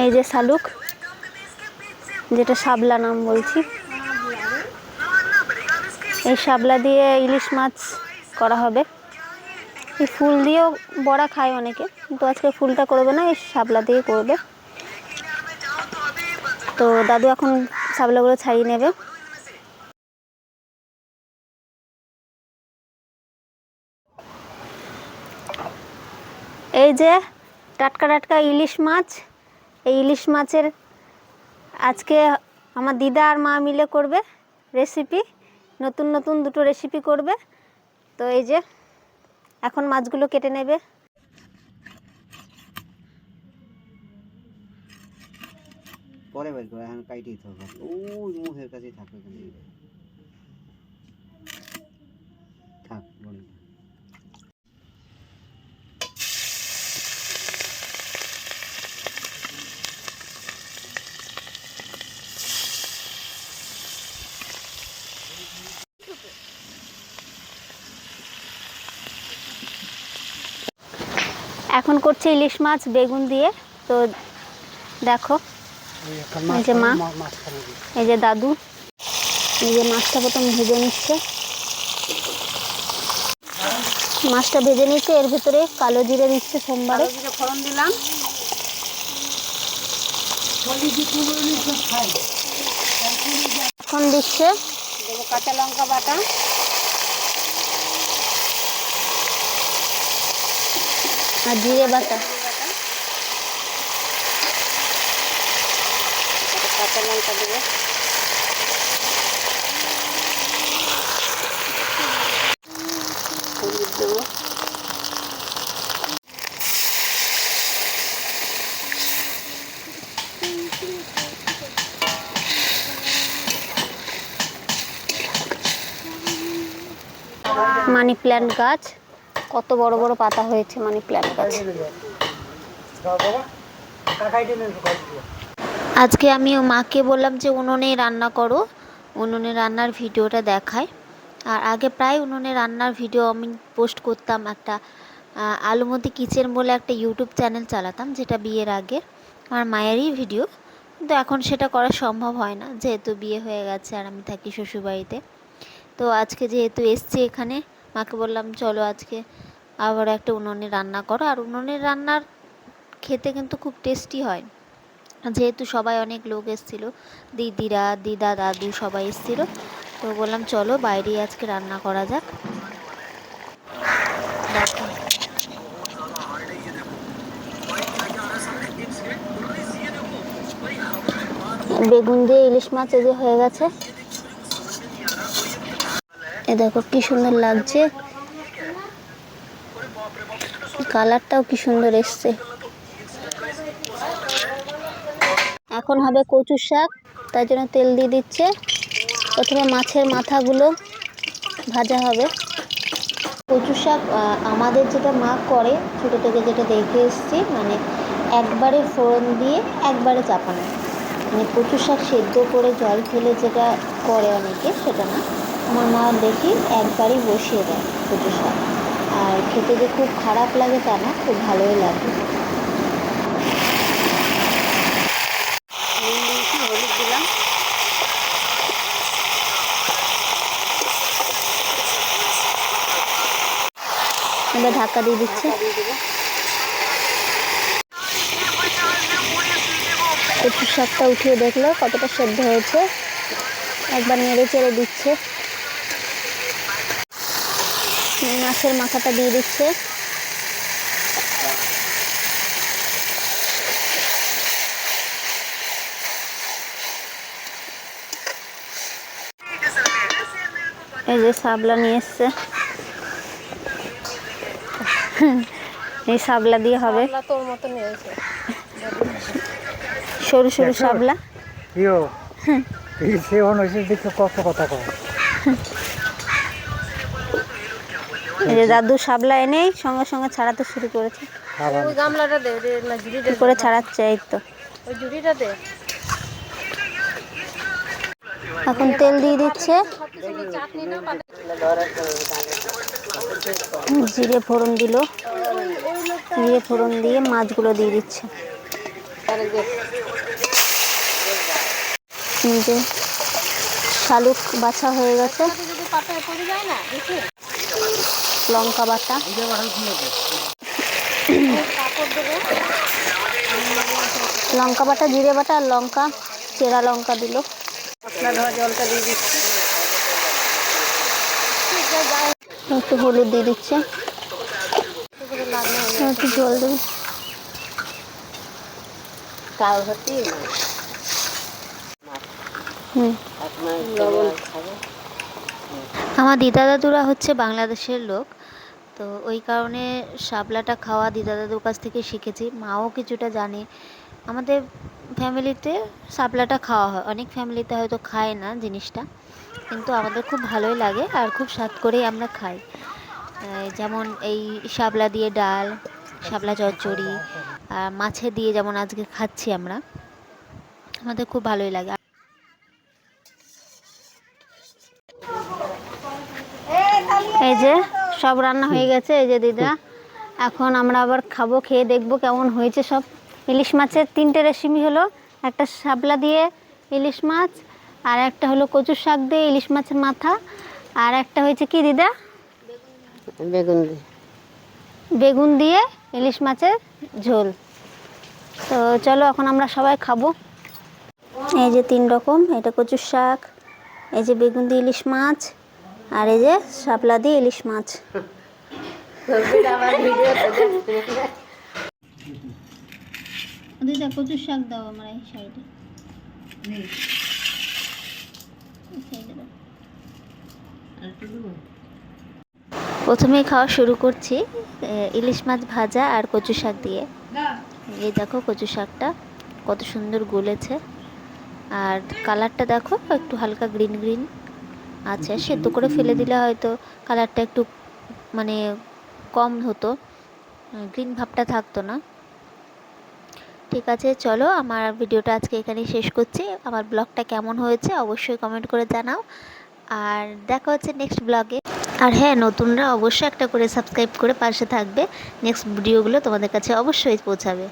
এই যে শালুক, যেটা শাপলা নাম বলছি, এই শাপলা দিয়ে ইলিশ মাছ করা হবে। এই ফুল দিয়েও বড়া খায় অনেকে, কিন্তু আজকে ফুলটা করবে না, এই শাপলা দিয়ে করবে। তো দাদু এখন শাপলাগুলো ছাড়িয়ে নেবে। এই যে টাটকা টাটকা ইলিশ মাছ, এই ইলিশ মাছের আজকে আমার দিদা আর মা মিলে করবে রেসিপি, নতুন নতুন দুটো রেসিপি করবে। তো এই যে এখন মাছগুলো কেটে নেবে। পরে বের করে এখন কাইটেই থাকবে, ওই মুখের কাছেই থাকবে, থাক বলি। এখন করছে ইলিশ মাছ বেগুন দিয়ে। তো দেখো এই যে মা, এই যে দাদু, এই যে মাছটা প্রথম ভেজে নিচ্ছে। মাছটা ভেজে নিচ্ছে, এর ভেতরে কালো জিরে দিচ্ছে, সোমবারে ফোড়ন দিলাম, এখন দিচ্ছে দেবো কাঁচা লঙ্কা বাটা, আর জিরে বাটা। কাঁচা লঙ্কা দেবো, হলুদ দেবো, মানি প্ল্যান্ট গাছ, কত বড় বড় পাতা হয়েছে মানি প্ল্যান্ট গাছ। আজকে আমি মাকে বললাম যে উনুনে রান্না করো, উনুনে রান্নার ভিডিওটা দেখায়। আর আগে প্রায় উনুনে রান্নার ভিডিও আমি পোস্ট করতাম, একটা আলুমতি কিচেন বলে একটা ইউটিউব চ্যানেল চালাতাম, যেটা বিয়ের আগে আমার মায়েরই ভিডিও, কিন্তু এখন সেটা করা সম্ভব হয় না, যেহেতু বিয়ে হয়ে গেছে আর আমি থাকি শ্বশুরবাড়িতে। তো আজকে যেহেতু এসছি এখানে, মাকে বললাম চলো আজকে আবার একটা উনুনে রান্না করো। আর উনুনের রান্নার খেতে কিন্তু খুব টেস্টি হয়, যেহেতু সবাই অনেক লোক এসেছিলো, দিদিরা, দিদা, দাদু সবাই এসেছিলো। তো বললাম চলো বাইরে আজকে রান্না করা যাক। দেখো বেগুন দিয়ে ইলিশ মাছ এই যে হয়ে গেছে, এ দেখো কি সুন্দর লাগছে, কালারটাও কি সুন্দর এসছে। এখন হবে কচু শাক, তার জন্য তেল দিয়ে দিচ্ছে। প্রথমে মাছের মাথাগুলো ভাজা হবে। কচু শাক আমাদের যেটা মা করে ছোটো থেকে যেটা দেখে এসছি, মানে একবারে ফোড়ন দিয়ে একবারে চাপানো, মানে কচু শাক সেদ্ধ করে জল ফেলে যেটা করে অনেকে, সেটা না, আমার মা দেখি একবারই বসিয়ে দেয় কচু শাক। আর খেতে যে খুব খারাপ লাগে তা না, খুব ভালোই লাগে। হলুদ দিলাম, এবার ঢাকা দিয়ে দিচ্ছে। কচু শাকটা উঠিয়ে দেখলো কতটা সেদ্ধ হয়েছে, একবার নেড়ে চেড়ে দিচ্ছে। মাছের মাথাটা দিয়ে দিচ্ছে। এই যে শাপলা নিয়ে এসছে, এই শাপলা দিয়ে হবে, তোর মতো নিয়েছে সরু সরু শাপলা। এই যে দাদু শাপলা এনেই সঙ্গে সঙ্গে ছাড়াতে শুরু করেছে। ওই গামলাটা দে, না ঝুড়িটা কি করে ছাড়াচ্ছে, এই তো ওই ঝুড়িটা দে। এখন তেল দিয়ে দিচ্ছে, জিরে ফোড়ন দিল, জিরে ফোড়ন দিয়ে মাছগুলো দিয়ে দিচ্ছে। এই যে শালুক বাছা হয়ে গেছে, যদি পাতায় পড়ে যায় না দেখি লঙ্কা বাটা, কাপড় দেবো। লঙ্কা বাটা, জিরে বাটা আর লঙ্কা, চেরা লঙ্কা দিল। মশলা ধোয়া জলটা দিয়ে দিচ্ছি। একটু হলুদ দিয়ে দিচ্ছে, একটু জল দেবে। আমার দিদা দাদুরা হচ্ছে বাংলাদেশের লোক, তো ওই কারণে শাপলাটা খাওয়া দিদা দাদুর কাছ থেকে শিখেছি। মাও কিছুটা জানে। আমাদের ফ্যামিলিতে শাপলাটা খাওয়া হয়, অনেক ফ্যামিলিতে হয়তো খায় না জিনিসটা, কিন্তু আমাদের খুব ভালোই লাগে আর খুব স্বাদ করেই আমরা খাই। যেমন এই শাপলা দিয়ে ডাল, শাপলা চচ্চড়ি, আর মাছে দিয়ে যেমন আজকে খাচ্ছি আমরা, আমাদের খুব ভালোই লাগে। এই যে সব রান্না হয়ে গেছে, এই যে দিদা, এখন আমরা আবার খাবো, খেয়ে দেখবো কেমন হয়েছে সব। ইলিশ মাছের 3টে রেসিপি হলো, একটা শাপলা দিয়ে ইলিশ মাছ, আর একটা হলো কচুর শাক দিয়ে ইলিশ মাছের মাথা, আর একটা হয়েছে কি দিদা, বেগুন দিয়ে ইলিশ মাছের ঝোল। তো চলো এখন আমরা সবাই খাবো। এই যে 3 রকম, এটা কচুর শাক, এই যে বেগুন দিয়ে ইলিশ মাছ, আর এই যে শাপলা দিয়ে ইলিশ মাছ। দিদা কচুর শাক দাও আমার এই সাইডে, প্রথমেই খাওয়া শুরু করছি ইলিশ মাছ ভাজা আর কচু শাক দিয়ে। এই দেখো কচু শাকটা কত সুন্দর গলেছে, আর কালারটা দেখো একটু হালকা গ্রিন গ্রিন আছে। সেদ্ধ করে ফেলে দিলে হয়তো কালারটা একটু মানে কম হতো, গ্রিন ভাবটা থাকতো না। ঠিক আছে, চলো আমার ভিডিওটা আজকে এখানেই শেষ করছি। আমার ব্লগটা কেমন হয়েছে অবশ্যই কমেন্ট করে জানাও, আর দেখা হচ্ছে নেক্সট ব্লগে। আর হ্যাঁ, নতুনরা অবশ্যই একটা করে সাবস্ক্রাইব করে পাশে থাকবে, নেক্সট ভিডিওগুলো তোমাদের কাছে অবশ্যই পৌঁছাবে।